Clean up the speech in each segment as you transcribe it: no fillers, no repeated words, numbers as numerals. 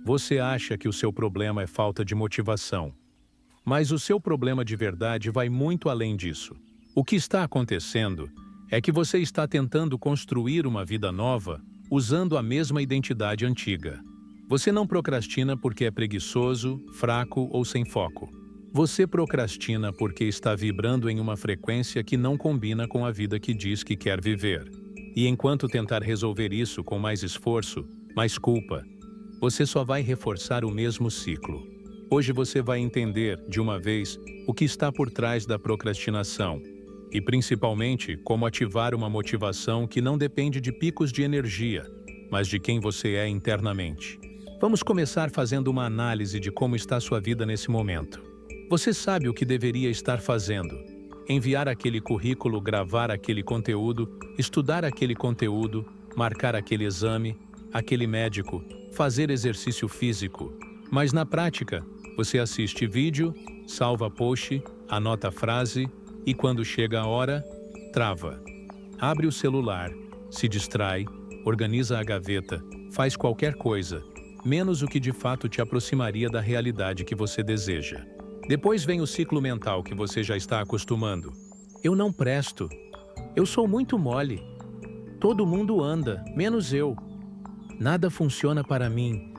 Você acha que o seu problema é falta de motivação. Mas o seu problema de verdade vai muito além disso. O que está acontecendo é que você está tentando construir uma vida nova usando a mesma identidade antiga. Você não procrastina porque é preguiçoso, fraco ou sem foco. Você procrastina porque está vibrando em uma frequência que não combina com a vida que diz que quer viver. E enquanto tentar resolver isso com mais esforço, mais culpa, você só vai reforçar o mesmo ciclo. Hoje você vai entender, de uma vez, o que está por trás da procrastinação e, principalmente, como ativar uma motivação que não depende de picos de energia, mas de quem você é internamente. Vamos começar fazendo uma análise de como está sua vida nesse momento. Você sabe o que deveria estar fazendo: enviar aquele currículo, gravar aquele conteúdo, estudar aquele conteúdo, marcar aquele exame, aquele médico, fazer exercício físico. Mas na prática, você assiste vídeo, salva post, anota a frase e quando chega a hora, trava. Abre o celular, se distrai, organiza a gaveta, faz qualquer coisa, menos o que de fato te aproximaria da realidade que você deseja. Depois vem o ciclo mental que você já está acostumando. Eu não presto. Eu sou muito mole. Todo mundo anda, menos eu. Nada funciona para mim.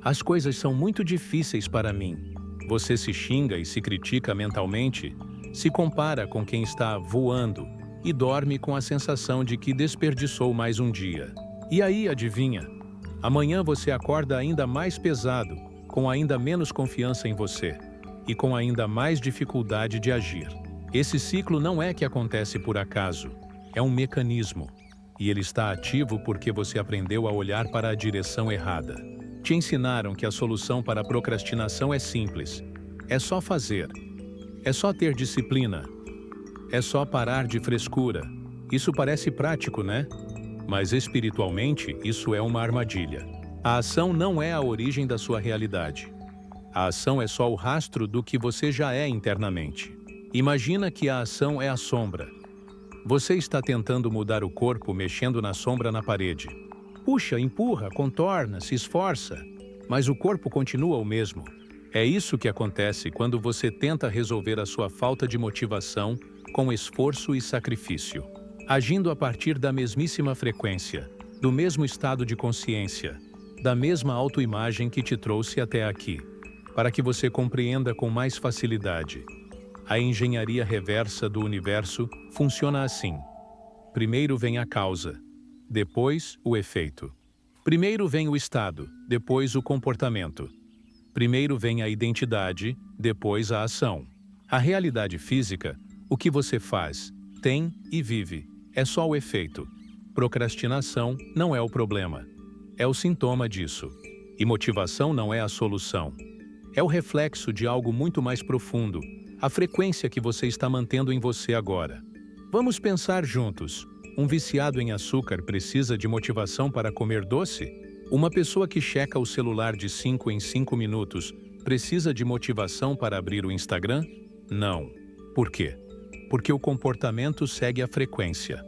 As coisas são muito difíceis para mim. Você se xinga e se critica mentalmente, se compara com quem está voando e dorme com a sensação de que desperdiçou mais um dia. E aí, adivinha? Amanhã você acorda ainda mais pesado, com ainda menos confiança em você e com ainda mais dificuldade de agir. Esse ciclo não é que acontece por acaso, é um mecanismo. E ele está ativo porque você aprendeu a olhar para a direção errada. Te ensinaram que a solução para a procrastinação é simples. É só fazer. É só ter disciplina. É só parar de frescura. Isso parece prático, né? Mas espiritualmente, isso é uma armadilha. A ação não é a origem da sua realidade. A ação é só o rastro do que você já é internamente. Imagina que a ação é a sombra. Você está tentando mudar o corpo mexendo na sombra na parede. Puxa, empurra, contorna, se esforça, mas o corpo continua o mesmo. É isso que acontece quando você tenta resolver a sua falta de motivação com esforço e sacrifício. Agindo a partir da mesmíssima frequência, do mesmo estado de consciência, da mesma autoimagem que te trouxe até aqui, para que você compreenda com mais facilidade. A engenharia reversa do universo funciona assim. Primeiro vem a causa, depois o efeito. Primeiro vem o estado, depois o comportamento. Primeiro vem a identidade, depois a ação. A realidade física, o que você faz, tem e vive, é só o efeito. Procrastinação não é o problema, é o sintoma disso. E motivação não é a solução. É o reflexo de algo muito mais profundo, a frequência que você está mantendo em você agora. Vamos pensar juntos. Um viciado em açúcar precisa de motivação para comer doce? Uma pessoa que checa o celular de 5 em 5 minutos precisa de motivação para abrir o Instagram? Não. Por quê? Porque o comportamento segue a frequência.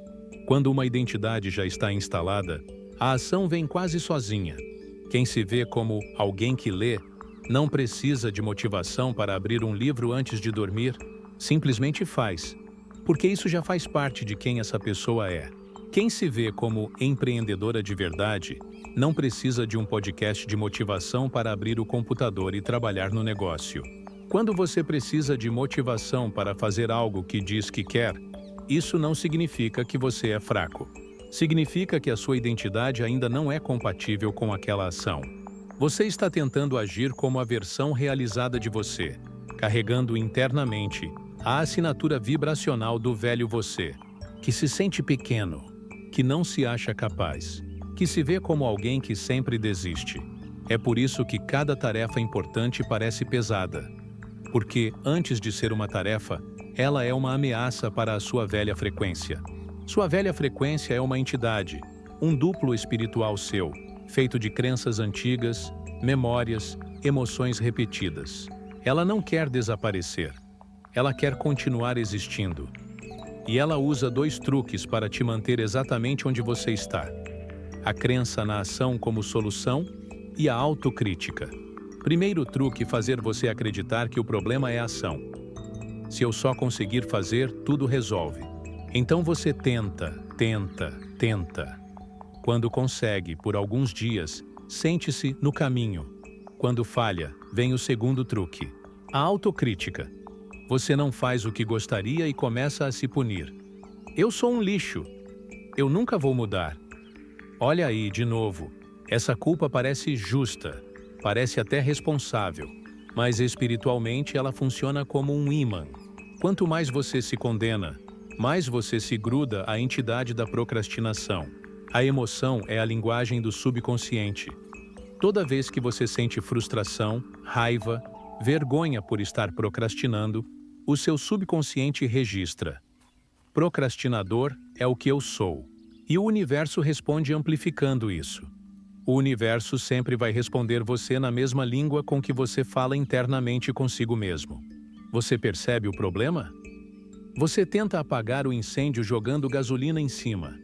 Quando uma identidade já está instalada, a ação vem quase sozinha. Quem se vê como alguém que lê não precisa de motivação para abrir um livro antes de dormir, simplesmente faz, porque isso já faz parte de quem essa pessoa é. Quem se vê como empreendedora de verdade não precisa de um podcast de motivação para abrir o computador e trabalhar no negócio. Quando você precisa de motivação para fazer algo que diz que quer, isso não significa que você é fraco. Significa que a sua identidade ainda não é compatível com aquela ação. Você está tentando agir como a versão realizada de você, carregando internamente a assinatura vibracional do velho você, que se sente pequeno, que não se acha capaz, que se vê como alguém que sempre desiste. É por isso que cada tarefa importante parece pesada. Porque, antes de ser uma tarefa, ela é uma ameaça para a sua velha frequência. Sua velha frequência é uma entidade, um duplo espiritual seu, feito de crenças antigas, memórias, emoções repetidas. Ela não quer desaparecer. Ela quer continuar existindo. E ela usa 2 truques para te manter exatamente onde você está: a crença na ação como solução e a autocrítica. Primeiro truque: fazer você acreditar que o problema é a ação. Se eu só conseguir fazer, tudo resolve. Então você tenta. Quando consegue, por alguns dias, sente-se no caminho. Quando falha, vem o segundo truque: a autocrítica. Você não faz o que gostaria e começa a se punir. Eu sou um lixo. Eu nunca vou mudar. Olha aí, de novo. Essa culpa parece justa, parece até responsável, mas espiritualmente ela funciona como um ímã. Quanto mais você se condena, mais você se gruda à entidade da procrastinação. A emoção é a linguagem do subconsciente. Toda vez que você sente frustração, raiva, vergonha por estar procrastinando, o seu subconsciente registra: procrastinador é o que eu sou. E o universo responde amplificando isso. O universo sempre vai responder você na mesma língua com que você fala internamente consigo mesmo. Você percebe o problema? Você tenta apagar o incêndio jogando gasolina em cima.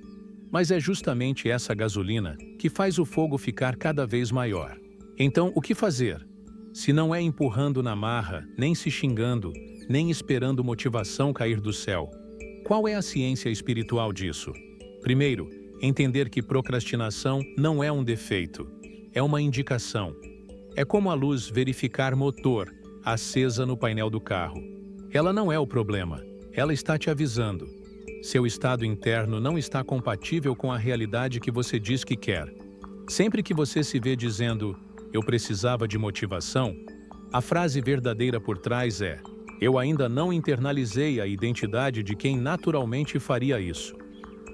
Mas é justamente essa gasolina que faz o fogo ficar cada vez maior. Então, o que fazer? Se não é empurrando na marra, nem se xingando, nem esperando motivação cair do céu, qual é a ciência espiritual disso? Primeiro, entender que procrastinação não é um defeito, é uma indicação. É como a luz verificar motor, acesa no painel do carro. Ela não é o problema, ela está te avisando. Seu estado interno não está compatível com a realidade que você diz que quer. Sempre que você se vê dizendo, eu precisava de motivação, a frase verdadeira por trás é, eu ainda não internalizei a identidade de quem naturalmente faria isso.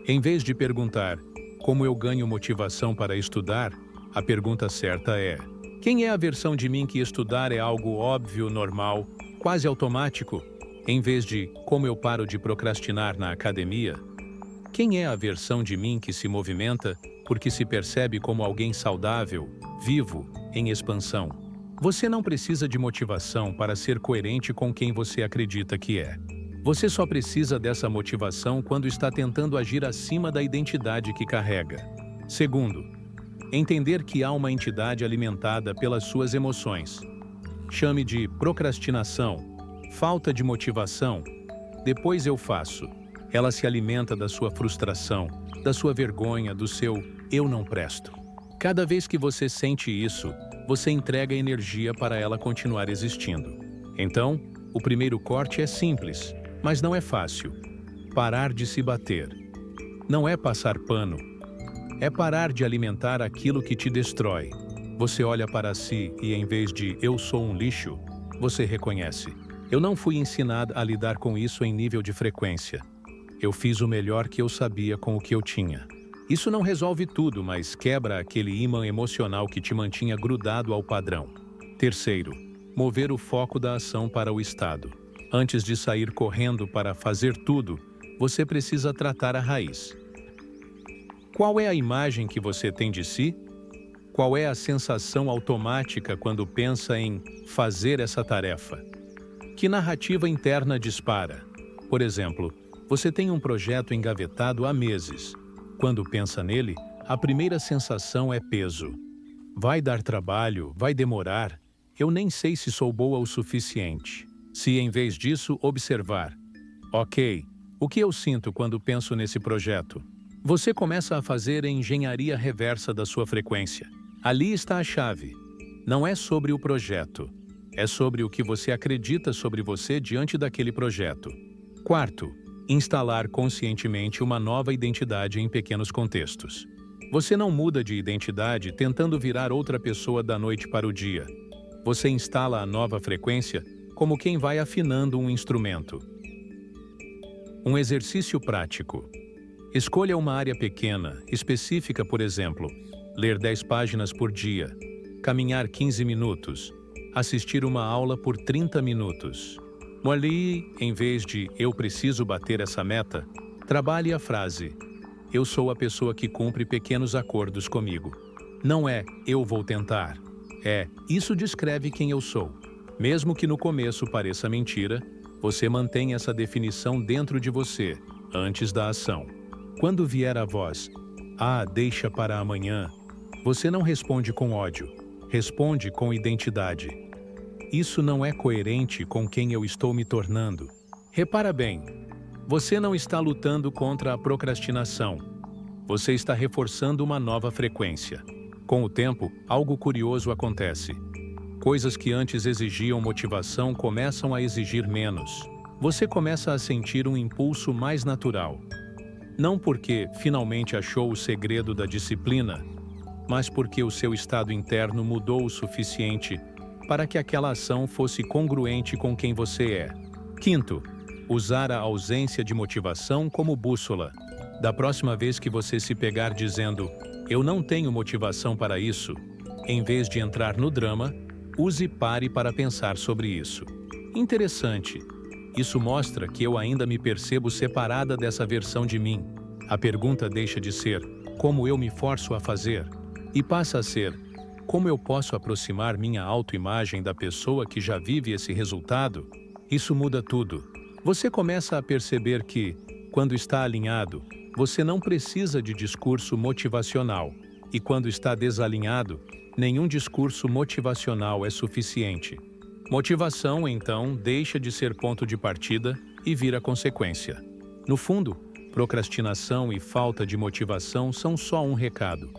Em vez de perguntar, como eu ganho motivação para estudar, a pergunta certa é, quem é a versão de mim que estudar é algo óbvio, normal, quase automático? Em vez de, como eu paro de procrastinar na academia? Quem é a versão de mim que se movimenta porque se percebe como alguém saudável, vivo, em expansão? Você não precisa de motivação para ser coerente com quem você acredita que é. Você só precisa dessa motivação quando está tentando agir acima da identidade que carrega. Segundo, entender que há uma entidade alimentada pelas suas emoções. Chame de procrastinação, falta de motivação. Depois eu faço. Ela se alimenta da sua frustração, da sua vergonha, do seu eu não presto. Cada vez que você sente isso, você entrega energia para ela continuar existindo. Então, o primeiro corte é simples, mas não é fácil. Parar de se bater. Não é passar pano. É parar de alimentar aquilo que te destrói. Você olha para si e, em vez de eu sou um lixo, você reconhece. Eu não fui ensinado a lidar com isso em nível de frequência. Eu fiz o melhor que eu sabia com o que eu tinha. Isso não resolve tudo, mas quebra aquele ímã emocional que te mantinha grudado ao padrão. Terceiro, mover o foco da ação para o estado. Antes de sair correndo para fazer tudo, você precisa tratar a raiz. Qual é a imagem que você tem de si? Qual é a sensação automática quando pensa em fazer essa tarefa? Que narrativa interna dispara? Por exemplo, você tem um projeto engavetado há meses. Quando pensa nele, a primeira sensação é peso. Vai dar trabalho, vai demorar, eu nem sei se sou boa o suficiente. Se em vez disso observar, ok, o que eu sinto quando penso nesse projeto? Você começa a fazer a engenharia reversa da sua frequência. Ali está a chave. Não é sobre o projeto, é sobre o que você acredita sobre você diante daquele projeto. Quarto, instalar conscientemente uma nova identidade em pequenos contextos. Você não muda de identidade tentando virar outra pessoa da noite para o dia. Você instala a nova frequência como quem vai afinando um instrumento. Um exercício prático. Escolha uma área pequena, específica, por exemplo, ler 10 páginas por dia, caminhar 15 minutos, assistir uma aula por 30 minutos. Ali, em vez de eu preciso bater essa meta, trabalhe a frase eu sou a pessoa que cumpre pequenos acordos comigo. Não é eu vou tentar, é isso descreve quem eu sou. Mesmo que no começo pareça mentira, você mantém essa definição dentro de você, antes da ação. Quando vier a voz, deixa para amanhã, você não responde com ódio, Responde com identidade. Isso não é coerente com quem eu estou me tornando. Repara bem, você não está lutando contra a procrastinação. Você está reforçando uma nova frequência. Com o tempo, algo curioso acontece. Coisas que antes exigiam motivação começam a exigir menos. Você começa a sentir um impulso mais natural. Não porque finalmente achou o segredo da disciplina, mas porque o seu estado interno mudou o suficiente para que aquela ação fosse congruente com quem você é. Quinto, usar a ausência de motivação como bússola. Da próxima vez que você se pegar dizendo, eu não tenho motivação para isso, em vez de entrar no drama, use pare para pensar sobre isso. Interessante. Isso mostra que eu ainda me percebo separada dessa versão de mim. A pergunta deixa de ser, como eu me forço a fazer? E passa a ser, como eu posso aproximar minha autoimagem da pessoa que já vive esse resultado? Isso muda tudo. Você começa a perceber que, quando está alinhado, você não precisa de discurso motivacional. E quando está desalinhado, nenhum discurso motivacional é suficiente. Motivação, então, deixa de ser ponto de partida e vira consequência. No fundo, procrastinação e falta de motivação são só um recado.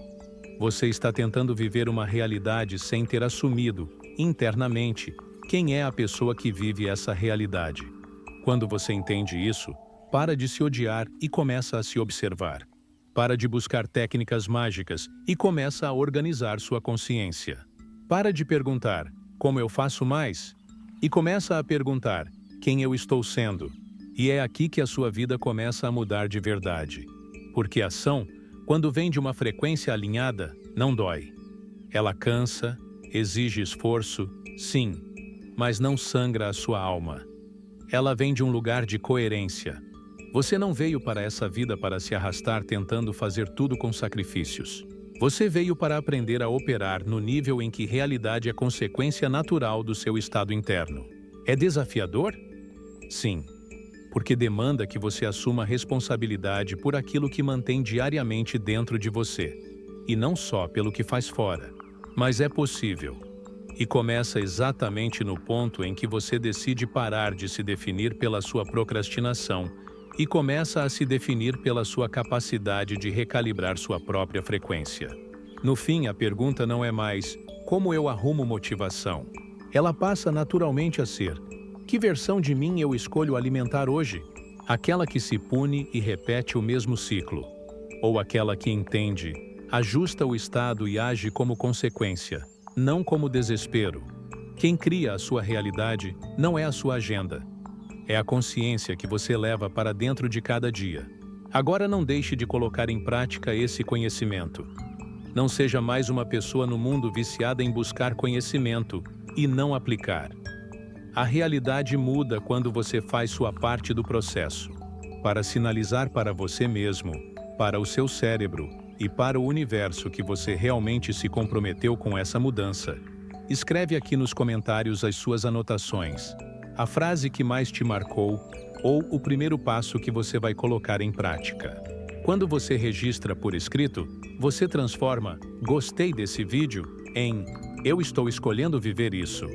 Você está tentando viver uma realidade sem ter assumido, internamente, quem é a pessoa que vive essa realidade. Quando você entende isso, para de se odiar e começa a se observar. Para de buscar técnicas mágicas e começa a organizar sua consciência. Para de perguntar, como eu faço mais? E começa a perguntar, quem eu estou sendo? E é aqui que a sua vida começa a mudar de verdade. Porque a ação, quando vem de uma frequência alinhada, não dói. Ela cansa, exige esforço, sim, mas não sangra a sua alma. Ela vem de um lugar de coerência. Você não veio para essa vida para se arrastar tentando fazer tudo com sacrifícios. Você veio para aprender a operar no nível em que realidade é consequência natural do seu estado interno. É desafiador? Sim, porque demanda que você assuma responsabilidade por aquilo que mantém diariamente dentro de você, e não só pelo que faz fora. Mas é possível. E começa exatamente no ponto em que você decide parar de se definir pela sua procrastinação e começa a se definir pela sua capacidade de recalibrar sua própria frequência. No fim, a pergunta não é mais como eu arrumo motivação. Ela passa naturalmente a ser: que versão de mim eu escolho alimentar hoje? Aquela que se pune e repete o mesmo ciclo? Ou aquela que entende, ajusta o estado e age como consequência, não como desespero? Quem cria a sua realidade não é a sua agenda. É a consciência que você leva para dentro de cada dia. Agora não deixe de colocar em prática esse conhecimento. Não seja mais uma pessoa no mundo viciada em buscar conhecimento e não aplicar. A realidade muda quando você faz sua parte do processo. Para sinalizar para você mesmo, para o seu cérebro e para o universo que você realmente se comprometeu com essa mudança, escreve aqui nos comentários as suas anotações, a frase que mais te marcou ou o primeiro passo que você vai colocar em prática. Quando você registra por escrito, você transforma "gostei desse vídeo" em "eu estou escolhendo viver isso".